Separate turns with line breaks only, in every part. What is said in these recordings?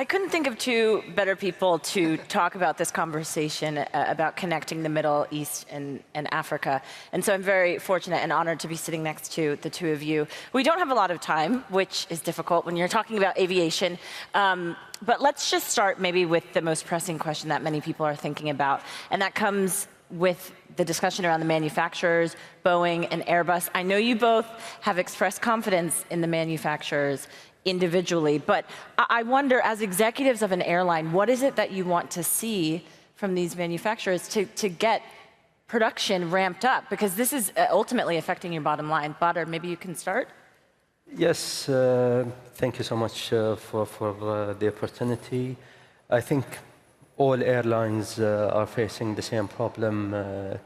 I couldn't think of two better people to talk about this conversation about connecting the Middle East and Africa. And so I'm very fortunate and honored to be sitting next to the two of you. We don't have a lot of time, which is difficult when you're talking about aviation. But let's just start maybe with the most pressing question that many people are thinking about. And that comes with the discussion around the manufacturers, Boeing and Airbus. I know you both have expressed confidence in the manufacturers individually, but I wonder, as executives of an airline, what is it that you want to see from these manufacturers to get production ramped up? Because this is ultimately affecting your bottom line. Badr, maybe you can start?
Yes, thank you so much for the opportunity. I think all airlines are facing the same problem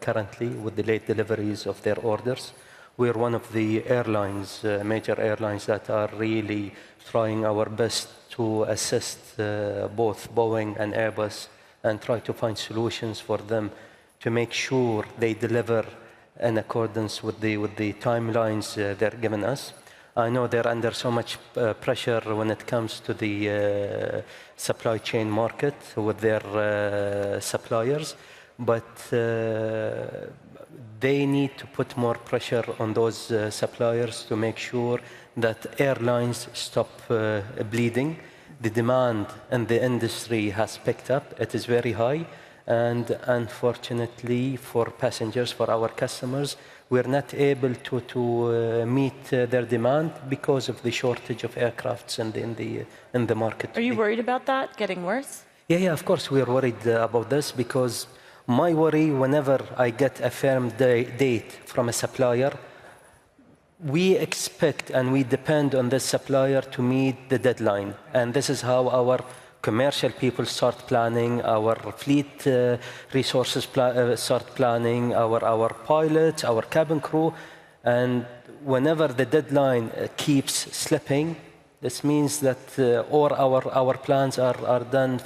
currently with the late deliveries of their orders. We're one of the airlines, major airlines, that are really trying our best to assist both Boeing and Airbus and try to find solutions for them to make sure they deliver in accordance with the timelines they're giving us. I know they're under so much pressure when it comes to the supply chain market with their suppliers, but they need to put more pressure on those suppliers to make sure that airlines stop bleeding. The demand in the industry has picked up. It is very high. And unfortunately for passengers, for our customers, we're not able to meet their demand because of the shortage of aircrafts in the market.
Are you worried about that getting worse?
Yeah, of course we're worried about this, because my worry, whenever I get a firm date from a supplier, we expect and we depend on this supplier to meet the deadline. And this is how our commercial people start planning, our fleet resources start planning, our pilots, our cabin crew. And whenever the deadline keeps slipping, this means that all our plans are done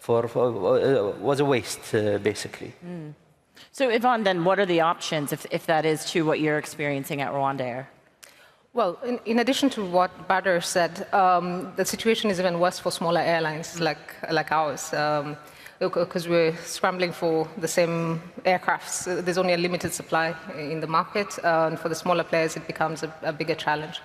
was a waste, basically.
Mm. So Yvonne, then what are the options if that is true what you're experiencing at Rwanda Air?
Well, in addition to what Badr said, the situation is even worse for smaller airlines like ours, because we're scrambling for the same aircrafts. There's only a limited supply in the market, and for the smaller players, it becomes a bigger challenge.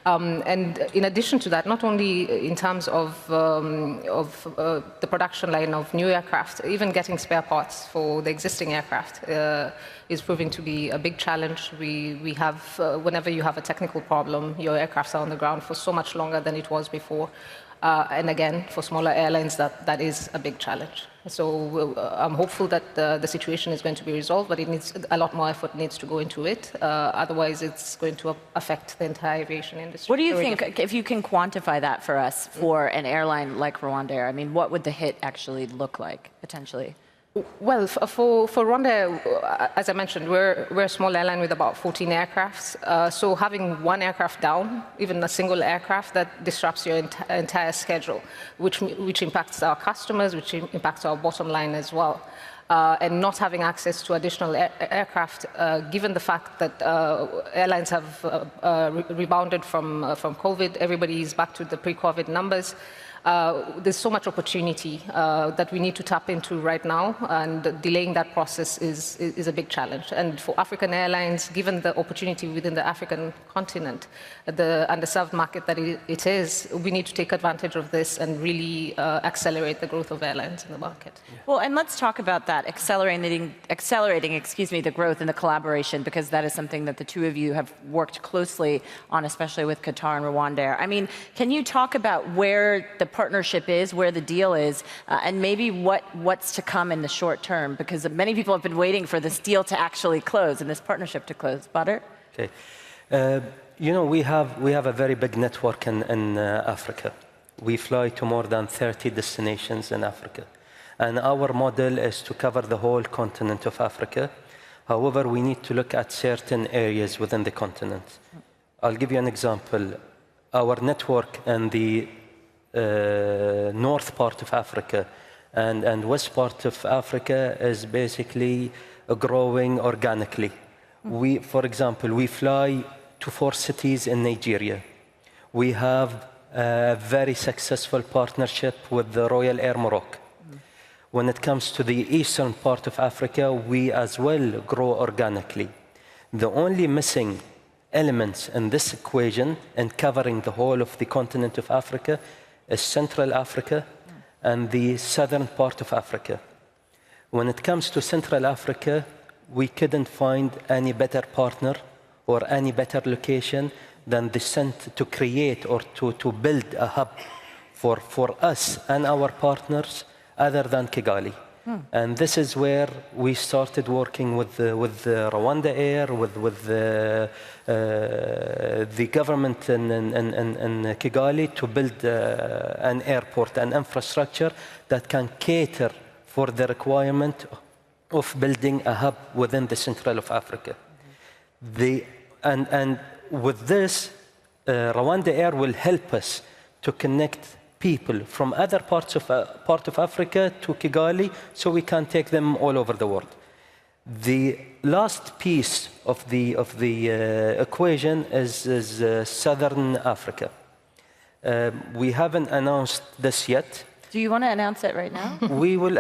And in addition to that, not only in terms of the production line of new aircraft, even getting spare parts for the existing aircraft is proving to be a big challenge. We have, whenever you have a technical problem, your aircrafts are on the ground for so much longer than it was before. And again, for smaller airlines, that is a big challenge. So I'm hopeful that the situation is going to be resolved, but it needs a lot more effort needs to go into it. Otherwise, it's going to affect the entire aviation industry.
What do you think, if you can quantify that for us, for an airline like Rwanda Air? I mean, what would the hit actually look like, potentially?
Well, for Rwanda, as I mentioned, we're a small airline with about 14 aircrafts. So having one aircraft down, even a single aircraft, that disrupts your entire schedule, which impacts our customers, which impacts our bottom line as well. And not having access to additional aircraft, given the fact that airlines have rebounded from COVID, everybody is back to the pre-COVID numbers. There's so much opportunity that we need to tap into right now, and delaying that process is a big challenge. And for African airlines, given the opportunity within the African continent, the underserved market that it is, we need to take advantage of this and really accelerate the growth of airlines in the market.
Well, and let's talk about that, accelerating, the growth and the collaboration, because that is something that the two of you have worked closely on, especially with Qatar and Rwanda Air. I mean, can you talk about where the partnership is, where the deal is, and maybe what's to come in the short term? Because many people have been waiting for this deal to actually close and this partnership to close. Badr?
Okay. You know, we have a very big network in Africa. We fly to more than 30 destinations in Africa. And our model is to cover the whole continent of Africa. However, we need to look at certain areas within the continent. I'll give you an example. Our network in the north part of Africa and west part of Africa is basically growing organically. For example, we fly to 4 cities in Nigeria. We have a very successful partnership with the Royal Air Morocco. When it comes to the eastern part of Africa, we as well grow organically. The only missing elements in this equation and covering the whole of the continent of Africa is Central Africa and the southern part of Africa. When it comes to Central Africa, we couldn't find any better partner or any better location than to create or to build a hub for us and our partners other than Kigali. And this is where we started working with Rwanda Air, with the government in Kigali to build an airport, an infrastructure that can cater for the requirement of building a hub within the Central of Africa. And with this, Rwanda Air will help us to connect people from other parts of Africa to Kigali, so we can take them all over the world. The last piece of the equation is Southern Africa. We haven't announced this yet.
Do you want to announce it right now?
We will.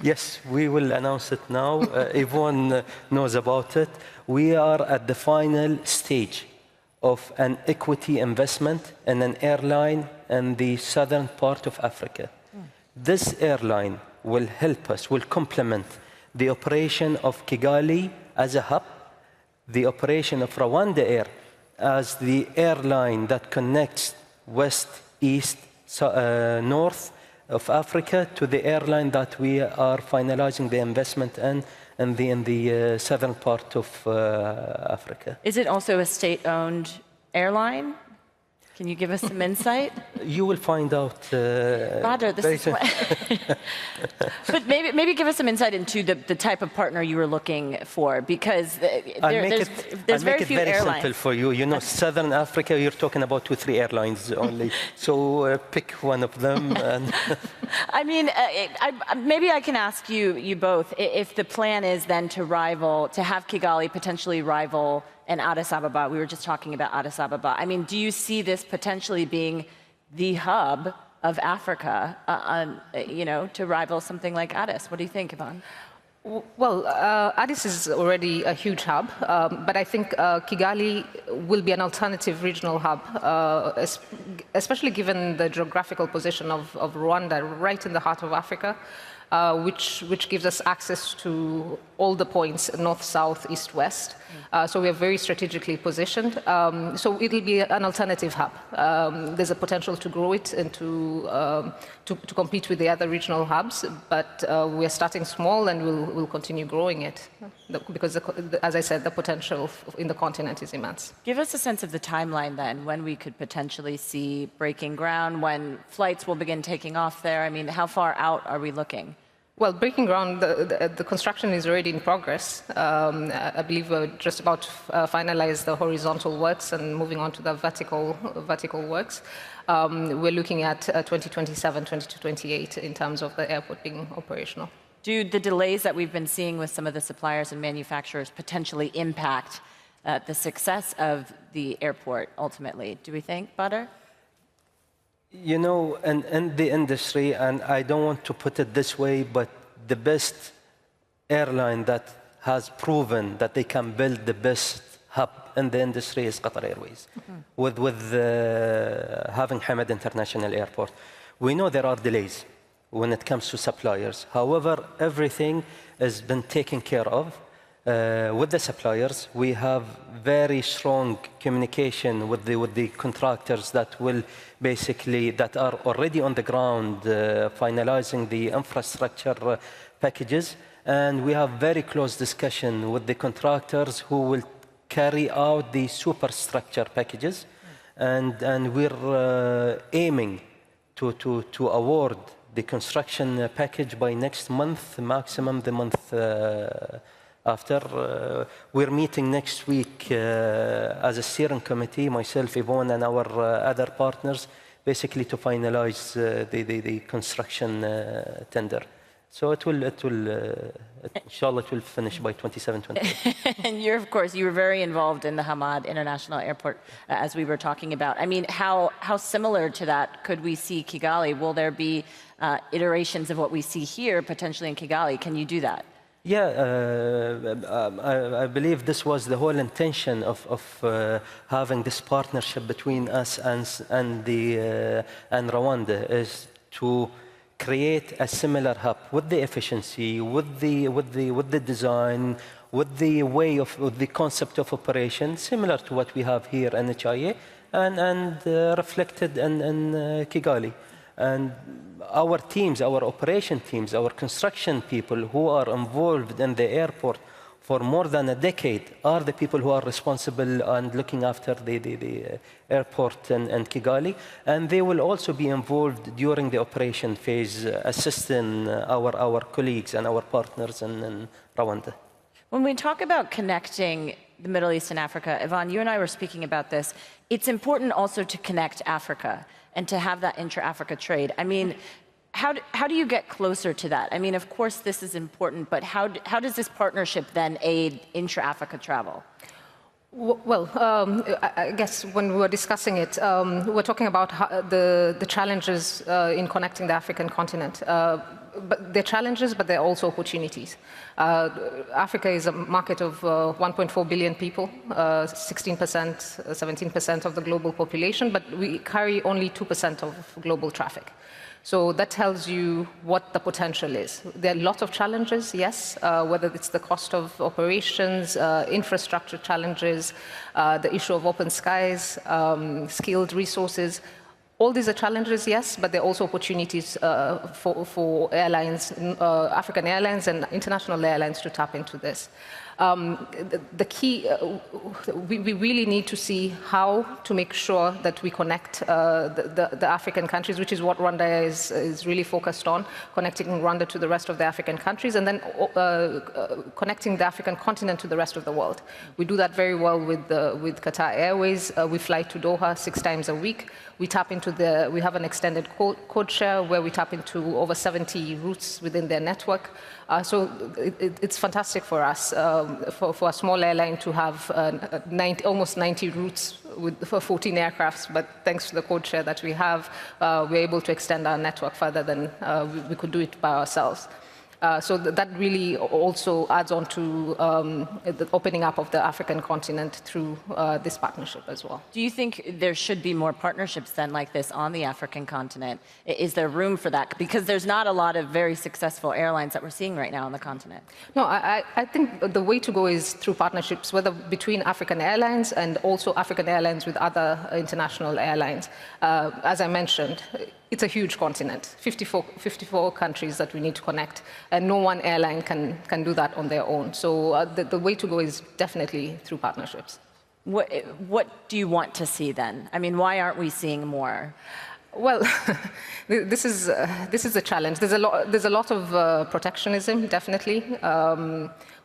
Yes, we will announce it now. Everyone knows about it. We are at the final stage of an equity investment in an airline in the southern part of Africa. This airline will help us, will complement the operation of Kigali as a hub, the operation of Rwanda Air as the airline that connects west, east, north of Africa to the airline that we are finalizing the investment in the southern part of Africa.
Is it also a state-owned airline? Can you give us some insight?
You will find out.
Badr, this is what But maybe give us some insight into the type of partner you were looking for, because there's very few airlines.
Simple for you. You know, Southern Africa, you're talking about 2-3 airlines only. So pick one of them. And
I mean, maybe I can ask you both if the plan is then to have Kigali potentially rival and Addis Ababa. We were just talking about Addis Ababa. I mean, do you see this potentially being the hub of Africa, to rival something like Addis? What do you think, Yvonne?
Well, Addis is already a huge hub, but I think Kigali will be an alternative regional hub, especially given the geographical position of Rwanda, right in the heart of Africa. Which gives us access to all the points, north, south, east, west. So we are very strategically positioned. So it'll be an alternative hub. There's a potential to grow it and to compete with the other regional hubs, but we are starting small and we'll continue growing it because, as I said, the potential in the continent is immense.
Give us a sense of the timeline then, when we could potentially see breaking ground, when flights will begin taking off there. I mean, how far out are we looking?
Well, breaking ground, the construction is already in progress. I believe we're just about to finalize the horizontal works and moving on to the vertical works. We're looking at 2027, 2028 in terms of the airport being operational.
Do the delays that we've been seeing with some of the suppliers and manufacturers potentially impact the success of the airport ultimately, do we think, Badr?
You know, in the industry, and I don't want to put it this way, but the best airline that has proven that they can build the best hub in the industry is Qatar Airways, with having Hamad International Airport. We know there are delays when it comes to suppliers. However, everything has been taken care of. With the suppliers, we have very strong communication with the contractors that are already on the ground finalizing the infrastructure packages, and we have very close discussion with the contractors who will carry out the superstructure packages, and we're aiming to award the construction package by next month, maximum the month after. We're meeting next week as a steering committee, myself, Yvonne, and our other partners, basically to finalize the construction tender. So inshallah, it will finish by 27, 28.
And of course, you were very involved in the Hamad International Airport, as we were talking about. I mean, how similar to that could we see Kigali? Will there be iterations of what we see here, potentially in Kigali? Can you do that?
Yeah, I believe this was the whole intention of having this partnership between us and Rwanda, is to create a similar hub with the efficiency, with the design, with the with the concept of operation, similar to what we have here in HIA, and reflected in Kigali. And our teams, our operation teams, our construction people who are involved in the airport for more than a decade are the people who are responsible and looking after the airport in Kigali. And they will also be involved during the operation phase, assisting our colleagues and our partners in Rwanda.
When we talk about connecting the Middle East and Africa, Yvonne, you and I were speaking about this. It's important also to connect Africa and to have that intra-Africa trade. I mean, how do you get closer to that? I mean, of course, this is important, but how does this partnership then aid intra-Africa travel?
Well, I guess when we were discussing it, we were talking about the challenges in connecting the African continent. But they're challenges, but they're also opportunities. Africa is a market of 1.4 billion people, 16%, 17% of the global population, but we carry only 2% of global traffic. So that tells you what the potential is. There are a lot of challenges, yes, whether it's the cost of operations, infrastructure challenges, the issue of open skies, skilled resources. All these are challenges, yes, but they're also opportunities for airlines, African airlines and international airlines to tap into this. The key, we really need to see how to make sure that we connect the African countries, which is what Rwanda is really focused on, connecting Rwanda to the rest of the African countries, and then connecting the African continent to the rest of the world. We do that very well with Qatar Airways. We fly to Doha 6 times a week. We tap into we have an extended code share where we tap into over 70 routes within their network. So it's fantastic for us, for a small airline to have almost 90 routes for 14 aircrafts, but thanks to the code share that we have, we're able to extend our network further than we could do it by ourselves. So that really also adds on to the opening up of the African continent through this partnership as well.
Do you think there should be more partnerships then like this on the African continent? Is there room for that? Because there's not a lot of very successful airlines that we're seeing right now on the continent.
No, I think the way to go is through partnerships, whether between African airlines and also African airlines with other international airlines. As I mentioned, it's a huge continent, 54 countries that we need to connect, and no one airline can do that on their own. So the way to go is definitely through partnerships.
What do you want to see then? I mean, why aren't we seeing more?
Well, this is a challenge. There's a lot of protectionism, definitely,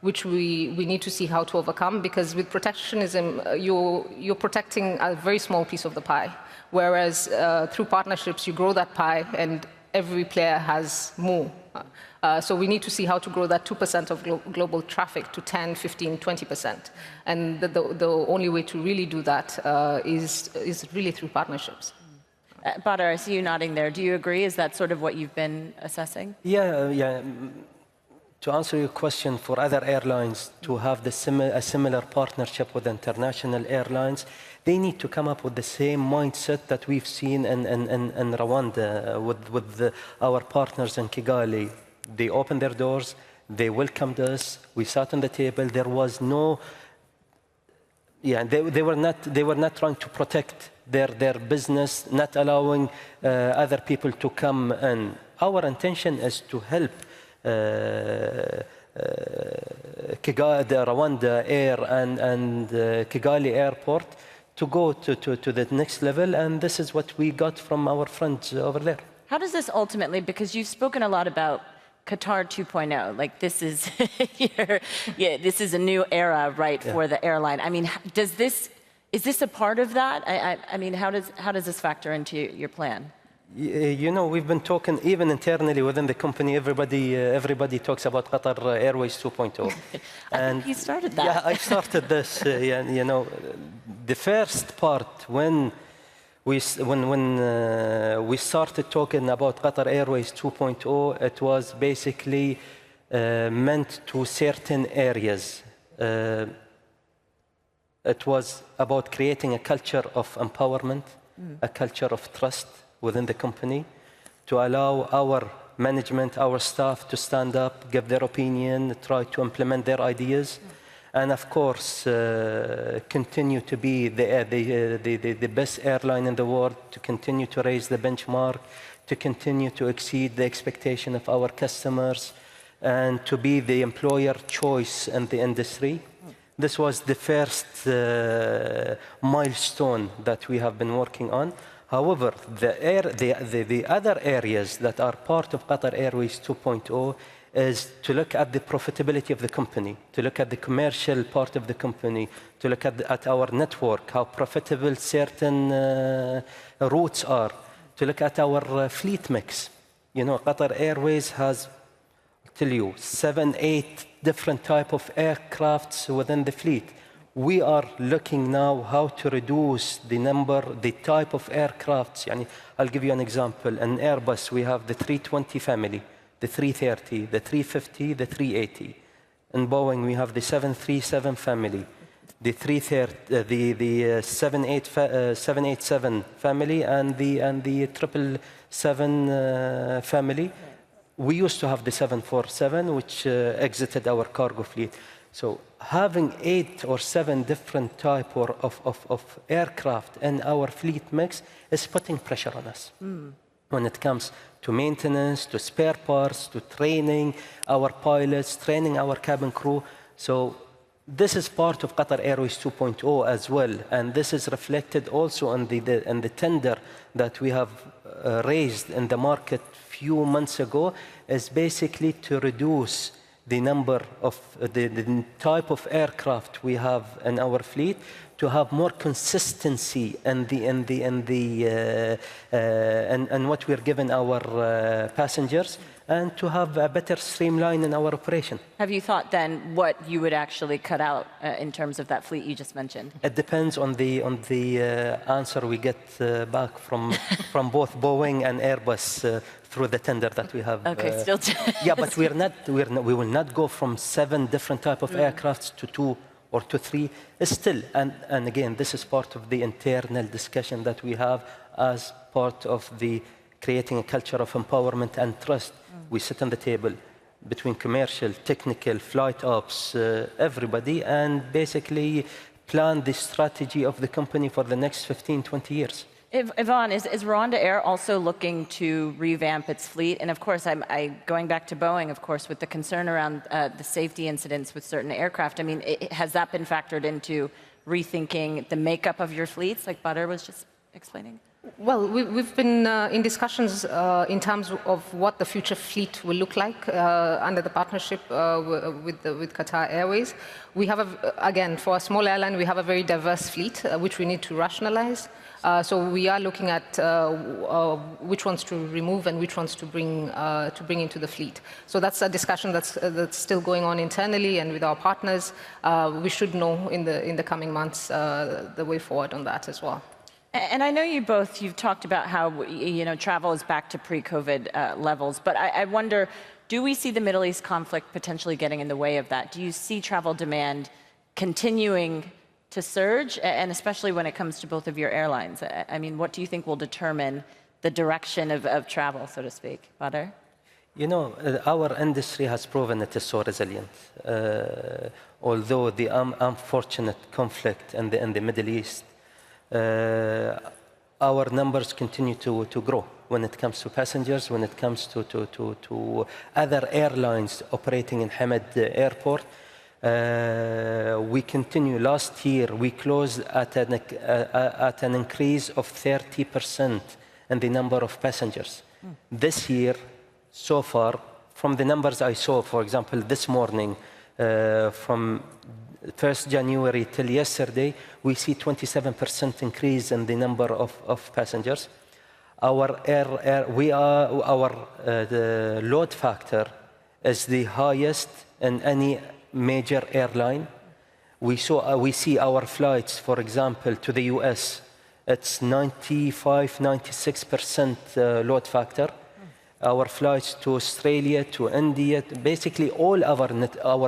which we need to see how to overcome, because with protectionism, you're protecting a very small piece of the pie. Whereas through partnerships, you grow that pie and every player has more. So we need to see how to grow that 2% of global traffic to 10, 15, 20%. And the only way to really do that is really through partnerships.
Badr, I see you nodding there. Do you agree? Is that sort of what you've been assessing?
Yeah. To answer your question, for other airlines to have a similar partnership with international airlines, they need to come up with the same mindset that we've seen in Rwanda with our partners in Kigali. They opened their doors, they welcomed us, we sat on the table. There was no, they were not trying to protect their business, not allowing other people to come in. Our intention is to help Kigali, the Rwanda Air and Kigali Airport to go to the next level, and this is what we got from our friends over there.
How does this ultimately, because you've spoken a lot about Qatar 2.0, like this is this is a new era, right, for the airline. I mean, is this a part of that? I mean, how does this factor into your plan?
You know, we've been talking even internally within the company. Everybody talks about Qatar Airways 2.0.
I think you started that.
Yeah, I started this. You know, the first part when we started talking about Qatar Airways 2.0, it was basically meant to certain areas. It was about creating a culture of empowerment, a culture of trust within the company, to allow our management, our staff to stand up, give their opinion, try to implement their ideas, and of course, continue to be the best airline in the world, to continue to raise the benchmark, to continue to exceed the expectation of our customers, and to be the employer choice in the industry. This was the first milestone that we have been working on. However, the other areas that are part of Qatar Airways 2.0 is to look at the profitability of the company, to look at the commercial part of the company, to look at our network, how profitable certain routes are, to look at our fleet mix. You know, Qatar Airways has, I'll tell you, 7, 8 different type of aircrafts within the fleet. We are looking now how to reduce the type of aircrafts. I'll give you an example. In Airbus, we have the 320 family, the 330, the 350, the 380. In Boeing, we have the 737 family, the 787 family, and the 777 family. We used to have the 747, which exited our cargo fleet. So having 8 or 7 different type of aircraft in our fleet mix is putting pressure on us. When it comes to maintenance, to spare parts, to training our pilots, training our cabin crew. So this is part of Qatar Airways 2.0 as well. And this is reflected also in the tender that we have raised in the market few months ago, is basically to reduce the number of the type of aircraft we have in our fleet, to have more consistency in what we're giving our passengers, and to have a better streamline in our operation.
Have you thought then what you would actually cut out in terms of that fleet you just mentioned?
It depends on the answer we get back from both Boeing and Airbus through the tender that we have.
Okay, still.
Yeah, but we will not go from 7 different type of aircrafts to 2 or to 3. Still, and again, this is part of the internal discussion that we have as part of the creating a culture of empowerment and trust. We sit on the table between commercial, technical, flight ops, everybody, and basically plan the strategy of the company for the next 15, 20 years.
Yvonne, is Rwanda Air also looking to revamp its fleet? And of course, going back to Boeing, of course, with the concern around the safety incidents with certain aircraft. I mean, has that been factored into rethinking the makeup of your fleets, like Badr was just explaining?
Well, we've been in discussions in terms of what the future fleet will look like under the partnership with Qatar Airways. We have, again, for a small airline, we have a very diverse fleet, which we need to rationalize. So we are looking at which ones to remove and which ones to bring into the fleet. So that's a discussion that's still going on internally and with our partners. We should know in the coming months the way forward on that as well.
And I know you've talked about how travel is back to pre-COVID levels, but I wonder, do we see the Middle East conflict potentially getting in the way of that? Do you see travel demand continuing to surge, and especially when it comes to both of your airlines? I mean, what do you think will determine the direction of travel, so to speak? Badr?
You know, our industry has proven it is so resilient. Although the unfortunate conflict in the Middle East, our numbers continue to grow when it comes to passengers, when it comes to other airlines operating in Hamad Airport. We continue. Last year, we closed at an increase of 30% in the number of passengers. This year, so far, from the numbers I saw, for example, this morning, from 1st January till yesterday, we see 27% increase in the number of passengers. the load factor is the highest in any major airline. We see our flights, for example, to the US, it's 95–96% load factor. Our flights to Australia, to India, basically all our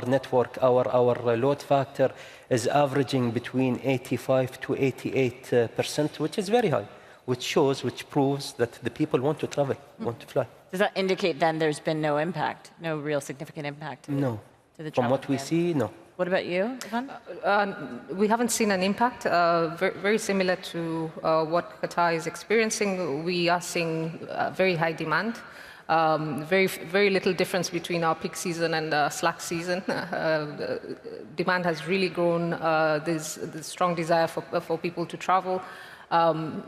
network, our load factor is averaging between 85–88%, which is very high, which proves that the people want to travel, want to fly.
Does that indicate then there's been no impact, no real significant impact to
No.
the travel
From what we
demand?
see, no.
What about you, Ivan?
We haven't seen an impact, very similar to what Qatar is experiencing. We are seeing very high demand. Very little difference between our peak season and slack season. Demand has really grown. There's strong desire for people to travel.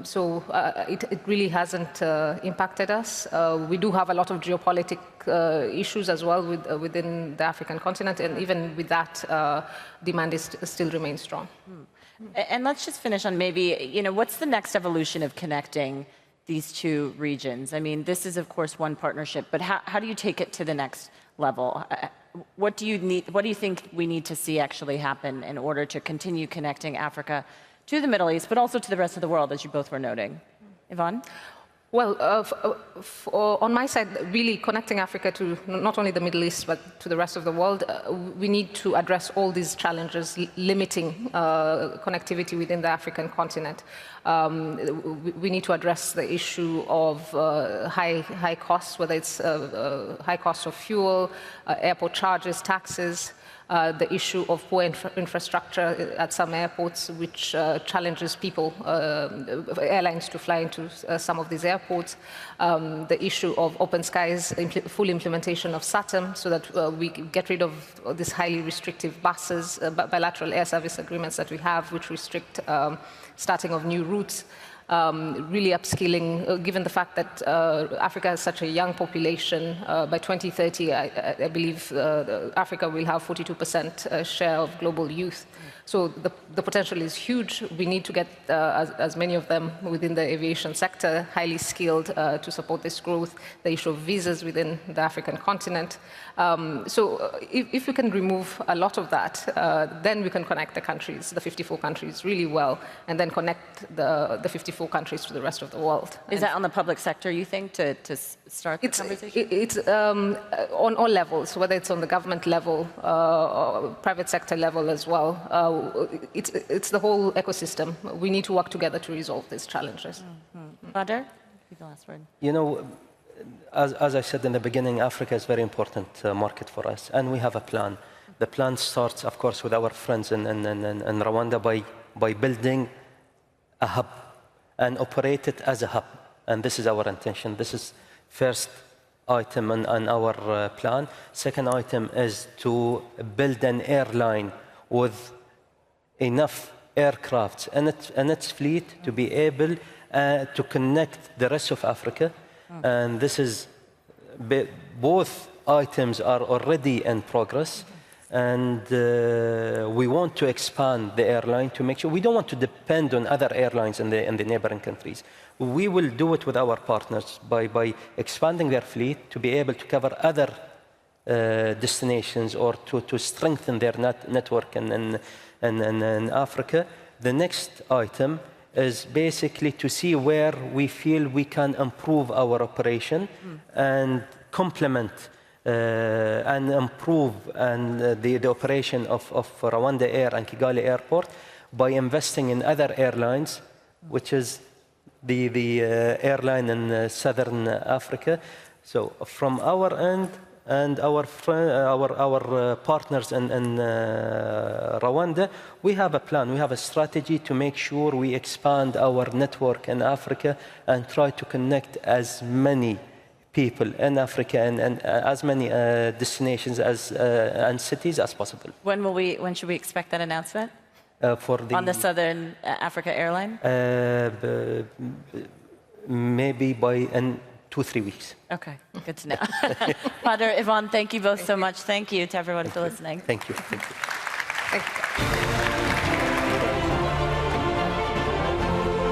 So it really hasn't impacted us. We do have a lot of geopolitical issues as well within the African continent, and even with that, demand still remains strong.
And let's just finish on maybe, what's the next evolution of connecting these two regions? I mean, this is, of course, one partnership, but how do you take it to the next level? What do you think we need to see actually happen in order to continue connecting Africa to the Middle East, but also to the rest of the world, as you both were noting? Yvonne?
Well, on my side, really connecting Africa to not only the Middle East, but to the rest of the world, we need to address all these challenges limiting connectivity within the African continent. We need to address the issue of high costs, whether it's high cost of fuel, airport charges, taxes, the issue of poor infrastructure at some airports, which challenges airlines to fly into some of these airports, the issue of open skies, full implementation of SATM, so that we get rid of these highly restrictive buses, bilateral air service agreements that we have, which restrict starting of new routes. Really upskilling, given the fact that Africa has such a young population. By 2030, I believe Africa will have 42% share of global youth. So the potential is huge. We need to get as many of them within the aviation sector, highly skilled to support this growth, the issue of visas within the African continent. So if we can remove a lot of that, then we can connect the countries, the 54 countries, really well, and then connect the 54 countries to the rest of the world.
Is that on the public sector, you think, to start the conversation?
It's on all levels, whether it's on the government level, or private sector level as well. It's the whole ecosystem. We need to work together to resolve these challenges.
Badr, the last word.
As I said in the beginning, Africa is a very important market for us, and we have a plan. The plan starts, of course, with our friends in Rwanda by building a hub and operate it as a hub. And this is our intention. This is first item on our plan. Second item is to build an airline with enough aircrafts in its fleet to be able to connect the rest of Africa. And this is, both items are already in progress. And we want to expand the airline to make sure we don't want to depend on other airlines in the neighboring countries. We will do it with our partners by expanding their fleet to be able to cover other destinations or to strengthen their network in Africa. The next item is basically to see where we feel we can improve our operation and complement and improve the operation of Rwanda Air and Kigali Airport by investing in other airlines, which is the airline in Southern Africa. So from our end and our partners in Rwanda, we have a plan, we have a strategy to make sure we expand our network in Africa and try to connect as many people in Africa and as many destinations and cities as possible.
When should we expect that announcement? On the Southern Africa airline?
Maybe in 2-3 weeks.
Okay, good to know. Badr, Yvonne, thank you both so much. Thank you to everyone for listening.
Thank you. Thank you.
Thank you.